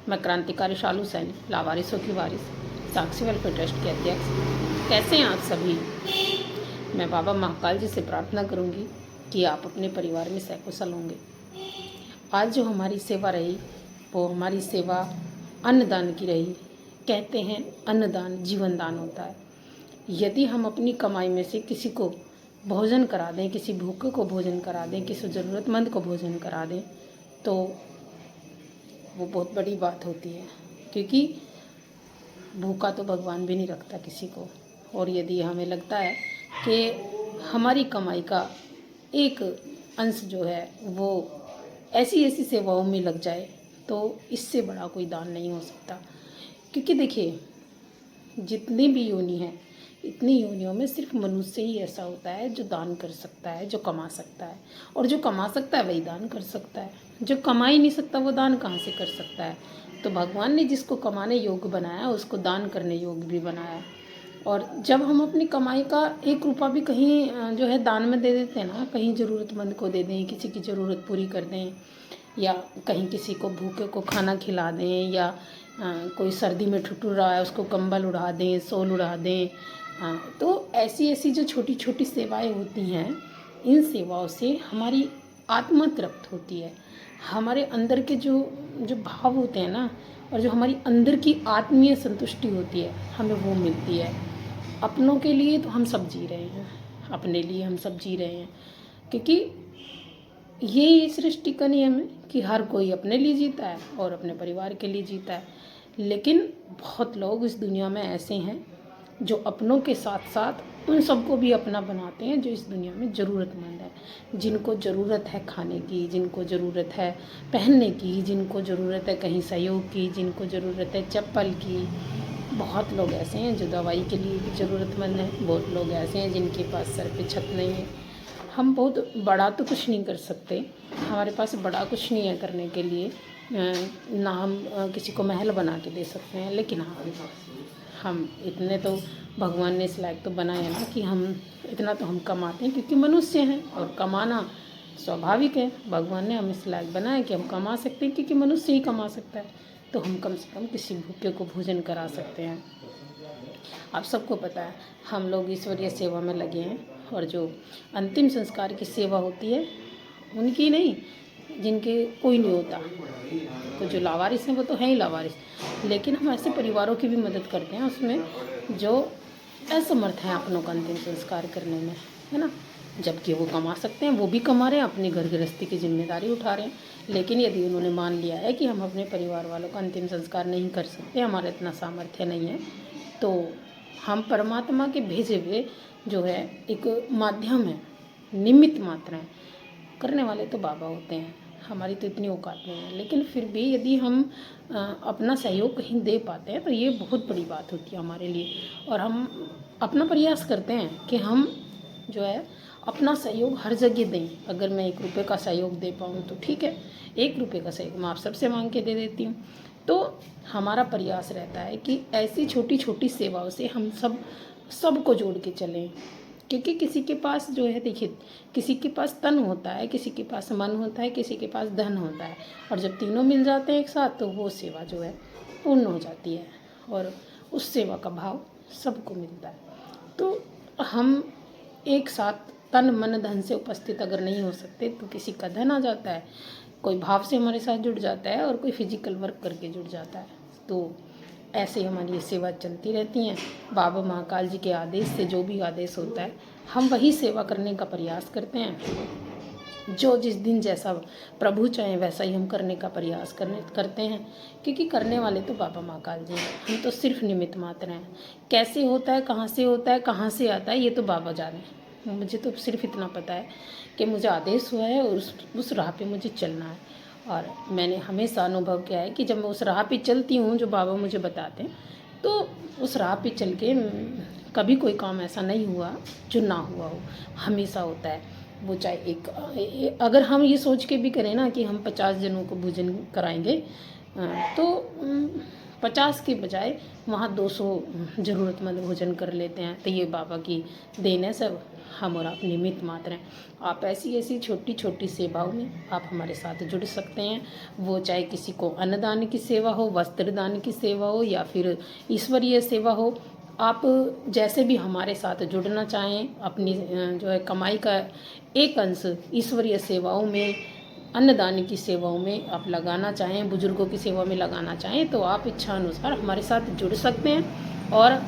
मैं क्रांतिकारी शालू सैनी, लावारिसों की वारिस, साक्षी वेलफेयर ट्रस्ट के अध्यक्ष। कैसे हैं आप सभी? मैं बाबा महाकाल जी से प्रार्थना करूंगी कि आप अपने परिवार में सकुशल होंगे। आज जो हमारी सेवा रही वो हमारी सेवा अन्नदान की रही। कहते हैं अन्नदान जीवन दान होता है। यदि हम अपनी कमाई में से किसी को भोजन करा दें, किसी भूखे को भोजन करा दें, किसी ज़रूरतमंद को भोजन करा दें, तो वो बहुत बड़ी बात होती है, क्योंकि भूखा तो भगवान भी नहीं रखता किसी को। और यदि हमें लगता है कि हमारी कमाई का एक अंश जो है वो ऐसी ऐसी सेवाओं में लग जाए, तो इससे बड़ा कोई दान नहीं हो सकता। क्योंकि देखिए, जितनी भी योनि हैं, इतनी योनियों में सिर्फ मनुष्य ही ऐसा होता है जो दान कर सकता है, जो कमा सकता है। और जो कमा सकता है वही दान कर सकता है। जो कमा ही नहीं सकता वो दान कहाँ से कर सकता है? तो भगवान ने जिसको कमाने योग्य बनाया उसको दान करने योग्य भी बनाया। और जब हम अपनी कमाई का 1 रुपया भी कहीं जो है दान में दे देते हैं ना, कहीं ज़रूरतमंद को दे दें, किसी की ज़रूरत पूरी कर दें, या कहीं किसी को भूखे को खाना खिला दें, या कोई सर्दी में ठिठुर रहा है उसको कंबल उड़ा दें, शॉल उड़ा दें। तो ऐसी ऐसी जो छोटी छोटी सेवाएं होती हैं, इन सेवाओं से हमारी आत्मा तृप्त होती है। हमारे अंदर के जो जो भाव होते हैं ना, और जो हमारी अंदर की आत्मीय संतुष्टि होती है, हमें वो मिलती है। अपनों के लिए तो हम सब जी रहे हैं, अपने लिए हम सब जी रहे हैं, क्योंकि ये सृष्टि का नियम है कि हर कोई अपने लिए जीता है और अपने परिवार के लिए जीता है। लेकिन बहुत लोग इस दुनिया में ऐसे हैं जो अपनों के साथ साथ उन सबको भी अपना बनाते हैं जो इस दुनिया में ज़रूरतमंद है, जिनको ज़रूरत है खाने की, जिनको ज़रूरत है पहनने की, जिनको ज़रूरत है कहीं सहयोग की, जिनको ज़रूरत है चप्पल की। बहुत लोग ऐसे हैं जो दवाई के लिए भी ज़रूरतमंद हैं। बहुत लोग ऐसे हैं जिनके पास सर पे छत नहीं है। हम बहुत बड़ा तो कुछ नहीं कर सकते, हमारे पास बड़ा कुछ नहीं है करने के लिए, ना हम किसी को महल बना के दे सकते हैं। लेकिन हाँ, हम इतने तो भगवान ने इस लायक तो बनाए हैं ना कि हम इतना तो हम कमाते हैं, क्योंकि मनुष्य हैं और कमाना स्वाभाविक है। भगवान ने हम इस लायक बनाए कि हम कमा सकते हैं, क्योंकि मनुष्य ही कमा सकता है। तो हम कम से कम किसी भूखे को भोजन करा सकते हैं। आप सबको पता है हम लोग ईश्वरीय सेवा में लगे हैं, और जो अंतिम संस्कार की सेवा होती है उनकी नहीं, जिनके कोई नहीं होता, तो जो लावारिस हैं वो तो हैं ही लावारिस। लेकिन हम ऐसे परिवारों की भी मदद करते हैं उसमें जो असमर्थ हैं अपनों का अंतिम संस्कार करने में, है ना। जबकि वो कमा सकते हैं, वो भी कमा रहे हैं, अपनी घर गृहस्थी की जिम्मेदारी उठा रहे हैं। लेकिन यदि उन्होंने मान लिया है कि हम अपने परिवार वालों का अंतिम संस्कार नहीं कर सकते, हमारा इतना सामर्थ्य नहीं है, तो हम परमात्मा के भेजे हुए जो है एक माध्यम है, निमित्त मात्र हैं। करने वाले तो बाबा होते हैं, हमारी तो इतनी औकात नहीं है। लेकिन फिर भी यदि हम अपना सहयोग कहीं दे पाते हैं तो ये बहुत बड़ी बात होती है हमारे लिए। और हम अपना प्रयास करते हैं कि हम जो है अपना सहयोग हर जगह दें। अगर मैं 1 रुपये का सहयोग दे पाऊँ तो ठीक है, 1 रुपये का सहयोग मैं आप सबसे मांग के दे देती हूँ। तो हमारा प्रयास रहता है कि ऐसी छोटी छोटी सेवाओं से हम सबको जोड़ के चलें। क्योंकि किसी के पास जो है, देखिए, किसी के पास तन होता है, किसी के पास मन होता है, किसी के पास धन होता है, और जब तीनों मिल जाते हैं एक साथ तो वो सेवा जो है पूर्ण हो जाती है, और उस सेवा का भाव सबको मिलता है। तो हम एक साथ तन मन धन से उपस्थित अगर नहीं हो सकते तो किसी का धन आ जाता है, कोई भाव से हमारे साथ जुड़ जाता है, और कोई फिजिकल वर्क करके जुड़ जाता है। तो ऐसे हमारी ये सेवा चलती रहती हैं। बाबा महाकाल जी के आदेश से जो भी आदेश होता है हम वही सेवा करने का प्रयास करते हैं। जो जिस दिन जैसा प्रभु चाहे वैसा ही हम करने का प्रयास करते हैं, क्योंकि करने वाले तो बाबा महाकाल जी हैं, हम तो सिर्फ निमित्त मात्र हैं। कैसे होता है, कहाँ से होता है, कहाँ से आता है, ये तो बाबा जाने। मुझे तो सिर्फ इतना पता है कि मुझे आदेश हुआ है और उस राह पे मुझे चलना है। और मैंने हमेशा अनुभव किया है कि जब मैं उस राह पे चलती हूँ जो बाबा मुझे बताते हैं, तो उस राह पे चल के कभी कोई काम ऐसा नहीं हुआ जो ना हुआ हो, हमेशा होता है। वो चाहे अगर हम ये सोच के भी करें ना कि हम 50 जनों को भोजन कराएंगे, तो 50 की बजाय वहाँ 200 ज़रूरतमंद भोजन कर लेते हैं। तो ये बाबा की देन है सब, हम और आप निमित्त मात्र हैं। आप ऐसी ऐसी छोटी छोटी सेवाओं में आप हमारे साथ जुड़ सकते हैं। वो चाहे किसी को अन्नदान की सेवा हो, वस्त्र दान की सेवा हो, या फिर ईश्वरीय सेवा हो। आप जैसे भी हमारे साथ जुड़ना चाहें, अपनी जो है कमाई का एक अंश ईश्वरीय सेवाओं में, अन्नदान की सेवाओं में आप लगाना चाहें, बुजुर्गों की सेवा में लगाना चाहें, तो आप इच्छा अनुसार हमारे साथ जुड़ सकते हैं। और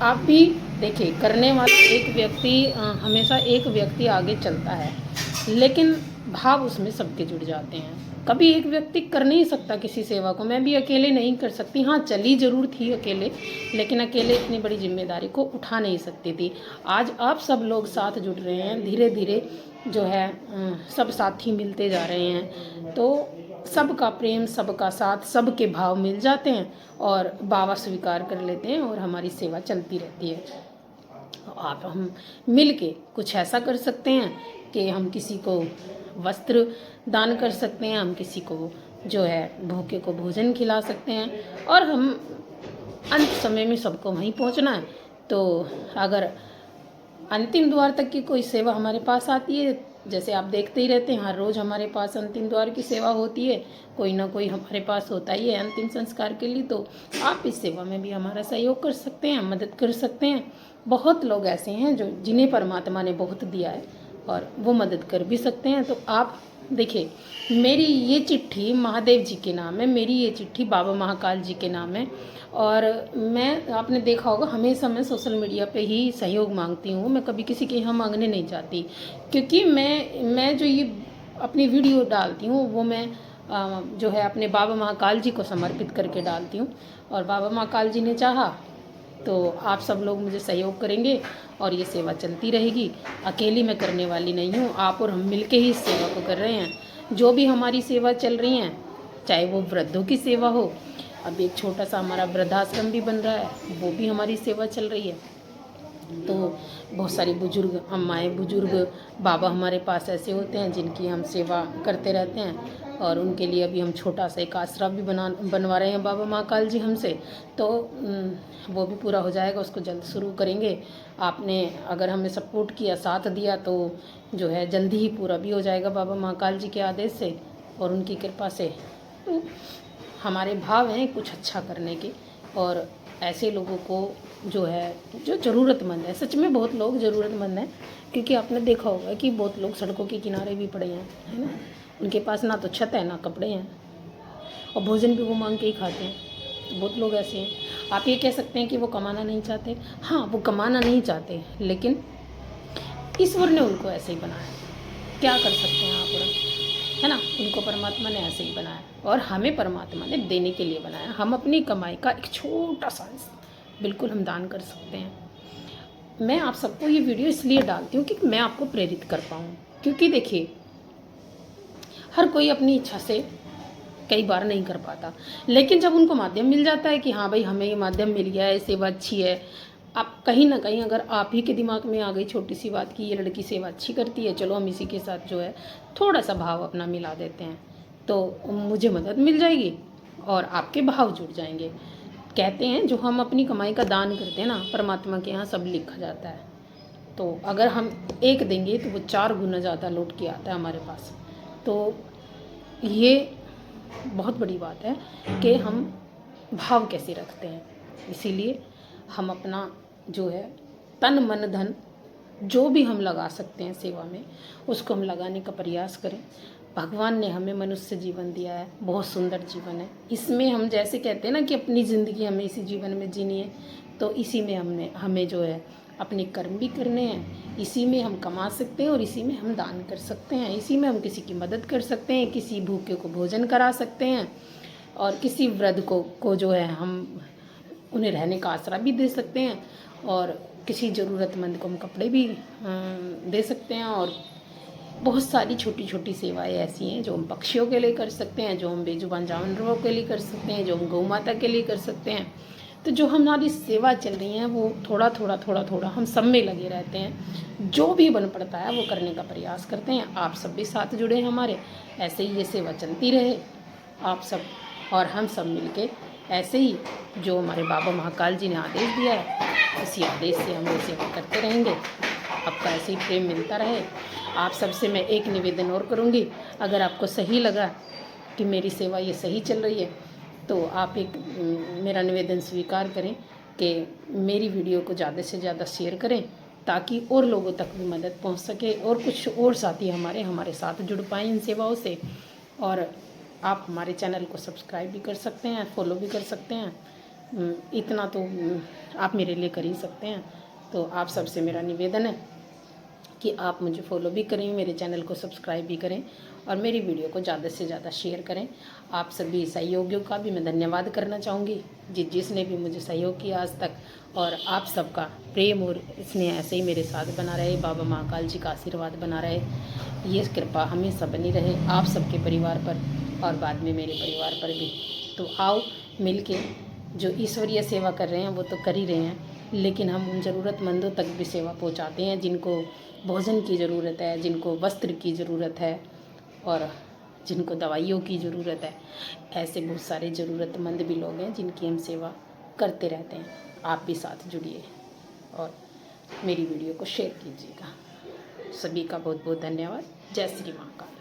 आप भी देखिए, करने वाला एक व्यक्ति हमेशा एक व्यक्ति आगे चलता है, लेकिन भाव उसमें सबके जुड़ जाते हैं। कभी एक व्यक्ति कर नहीं सकता किसी सेवा को, मैं भी अकेले नहीं कर सकती। हाँ, चली ज़रूर थी अकेले, लेकिन अकेले इतनी बड़ी जिम्मेदारी को उठा नहीं सकती थी। आज आप सब लोग साथ जुड़ रहे हैं, धीरे धीरे जो है सब साथी मिलते जा रहे हैं, तो सबका प्रेम, सबका साथ, सबके भाव मिल जाते हैं और बाबा स्वीकार कर लेते हैं और हमारी सेवा चलती रहती है। आप हम मिल के कुछ ऐसा कर सकते हैं कि हम किसी को वस्त्र दान कर सकते हैं, हम किसी को जो है भूखे को भोजन खिला सकते हैं, और हम अंत समय में सबको वहीं पहुंचना है। तो अगर अंतिम द्वार तक की कोई सेवा हमारे पास आती है, जैसे आप देखते ही रहते हैं, हर रोज़ हमारे पास अंतिम द्वार की सेवा होती है, कोई ना कोई हमारे पास होता ही है अंतिम संस्कार के लिए। तो आप इस सेवा में भी हमारा सहयोग कर सकते हैं, मदद कर सकते हैं। बहुत लोग ऐसे हैं जो जिन्हें परमात्मा ने बहुत दिया है और वो मदद कर भी सकते हैं। तो आप देखिए, मेरी ये चिट्ठी महादेव जी के नाम है, मेरी ये चिट्ठी बाबा महाकाल जी के नाम है। और मैं, आपने देखा होगा, हमेशा मैं सोशल मीडिया पे ही सहयोग मांगती हूँ, मैं कभी किसी के यहाँ मांगने नहीं जाती, क्योंकि मैं जो ये अपनी वीडियो डालती हूँ वो मैं जो है अपने बाबा महाकाल जी को समर्पित करके डालती हूँ। और बाबा महाकाल जी ने चाहा तो आप सब लोग मुझे सहयोग करेंगे और ये सेवा चलती रहेगी। अकेली मैं करने वाली नहीं हूँ, आप और हम मिलके ही इस सेवा को कर रहे हैं। जो भी हमारी सेवा चल रही हैं, चाहे वो वृद्धों की सेवा हो, अब एक छोटा सा हमारा वृद्धाश्रम भी बन रहा है, वो भी हमारी सेवा चल रही है। तो बहुत सारी बुजुर्ग अम्माएँ, बुजुर्ग बाबा हमारे पास ऐसे होते हैं जिनकी हम सेवा करते रहते हैं, और उनके लिए अभी हम छोटा सा एक आश्रम भी बनवा रहे हैं बाबा महाकाल जी हमसे। तो वो भी पूरा हो जाएगा, उसको जल्द शुरू करेंगे। आपने अगर हमें सपोर्ट किया, साथ दिया, तो जो है जल्दी ही पूरा भी हो जाएगा बाबा महाकाल जी के आदेश से और उनकी कृपा से। तो हमारे भाव हैं कुछ अच्छा करने के, और ऐसे लोगों को जो है, जो ज़रूरतमंद है, सच में बहुत लोग ज़रूरतमंद हैं, क्योंकि आपने देखा होगा कि बहुत लोग सड़कों के किनारे भी पड़े हैं, है ना। उनके पास ना तो छत है ना कपड़े हैं, और भोजन भी वो मांग के ही खाते हैं। तो बहुत लोग ऐसे हैं। आप ये कह सकते हैं कि वो कमाना नहीं चाहते, हाँ वो कमाना नहीं चाहते, लेकिन ईश्वर ने उनको ऐसे ही बनाया। क्या कर सकते हैं आप और, है ना। उनको परमात्मा ने ऐसे ही बनाया, और हमें परमात्मा ने देने के लिए बनाया। हम अपनी कमाई का एक छोटा सा बिल्कुल हम दान कर सकते हैं। मैं आप सबको ये वीडियो इसलिए डालती हूँ कि मैं आपको प्रेरित कर पाऊँ, क्योंकि देखिए, हर कोई अपनी इच्छा से कई बार नहीं कर पाता, लेकिन जब उनको माध्यम मिल जाता है कि हाँ भाई हमें ये माध्यम मिल गया है, सेवा अच्छी है, आप कहीं ना कहीं अगर आप ही के दिमाग में आ गई छोटी सी बात कि ये लड़की सेवा अच्छी करती है, चलो हम इसी के साथ जो है थोड़ा सा भाव अपना मिला देते हैं, तो मुझे मदद मिल जाएगी और आपके भाव जुड़ जाएंगे। कहते हैं जो हम अपनी कमाई का दान करते हैं ना, परमात्मा के यहाँ सब लिखा जाता है। तो अगर हम एक देंगे तो वो 4 गुना ज़्यादा लौट के आता है हमारे पास। तो ये बहुत बड़ी बात है कि हम भाव कैसे रखते हैं। इसीलिए हम अपना जो है तन मन धन जो भी हम लगा सकते हैं सेवा में, उसको हम लगाने का प्रयास करें। भगवान ने हमें मनुष्य जीवन दिया है, बहुत सुंदर जीवन है। इसमें हम जैसे कहते हैं ना कि अपनी ज़िंदगी हमें इसी जीवन में जीनी है, तो इसी में हमें जो है अपने कर्म भी करने हैं, इसी में हम कमा सकते हैं और इसी में हम दान कर सकते हैं, इसी में हम किसी की मदद कर सकते हैं, किसी भूखे को भोजन करा सकते हैं, और किसी वृद्ध को जो है हम उन्हें रहने का आसरा भी दे सकते हैं, और किसी ज़रूरतमंद को हम कपड़े भी दे सकते हैं। और बहुत सारी छोटी छोटी सेवाएं ऐसी हैं जो हम पक्षियों के लिए कर सकते हैं, जो हम बेजुबान जानवरों के लिए कर सकते हैं, जो हम गौ माता के लिए कर सकते हैं। तो जो हमारी सेवा चल रही है वो थोड़ा थोड़ा हम सब में लगे रहते हैं, जो भी बन पड़ता है वो करने का प्रयास करते हैं। आप सब भी साथ जुड़े हैं हमारे, ऐसे ही ये सेवा चलती रहे, आप सब और हम सब मिलके ऐसे ही जो हमारे बाबा महाकाल जी ने आदेश दिया है, इसी आदेश से हम ये सेवा करते रहेंगे। आपका ऐसे ही प्रेम मिलता रहे। आप सबसे मैं एक निवेदन और करूँगी, अगर आपको सही लगा कि मेरी सेवा ये सही चल रही है, तो आप एक मेरा निवेदन स्वीकार करें कि मेरी वीडियो को ज़्यादा से ज़्यादा शेयर करें, ताकि और लोगों तक भी मदद पहुंच सके और कुछ और साथी हमारे साथ जुड़ पाएँ इन सेवाओं से। और आप हमारे चैनल को सब्सक्राइब भी कर सकते हैं, फॉलो भी कर सकते हैं। इतना तो आप मेरे लिए कर ही सकते हैं। तो आप सबसे मेरा निवेदन है कि आप मुझे फॉलो भी करें, मेरे चैनल को सब्सक्राइब भी करें और मेरी वीडियो को ज़्यादा से ज़्यादा शेयर करें। आप सभी सहयोगियों का भी मैं धन्यवाद करना चाहूँगी, जिसने भी मुझे सहयोग किया आज तक। और आप सबका प्रेम और स्नेह ऐसे ही मेरे साथ बना रहे, बाबा महाकाल जी का आशीर्वाद बना रहे, ये कृपा हमेशा बनी रहे आप सबके परिवार पर और बाद में मेरे परिवार पर भी। तो आओ मिल के जो ईश्वरीय सेवा कर रहे हैं वो तो कर ही रहे हैं, लेकिन हम उन ज़रूरतमंदों तक भी सेवा पहुंचाते हैं जिनको भोजन की ज़रूरत है, जिनको वस्त्र की ज़रूरत है और जिनको दवाइयों की ज़रूरत है। ऐसे बहुत सारे ज़रूरतमंद भी लोग हैं जिनकी हम सेवा करते रहते हैं। आप भी साथ जुड़िए और मेरी वीडियो को शेयर कीजिएगा। सभी का बहुत बहुत धन्यवाद। जय श्री महाकाल।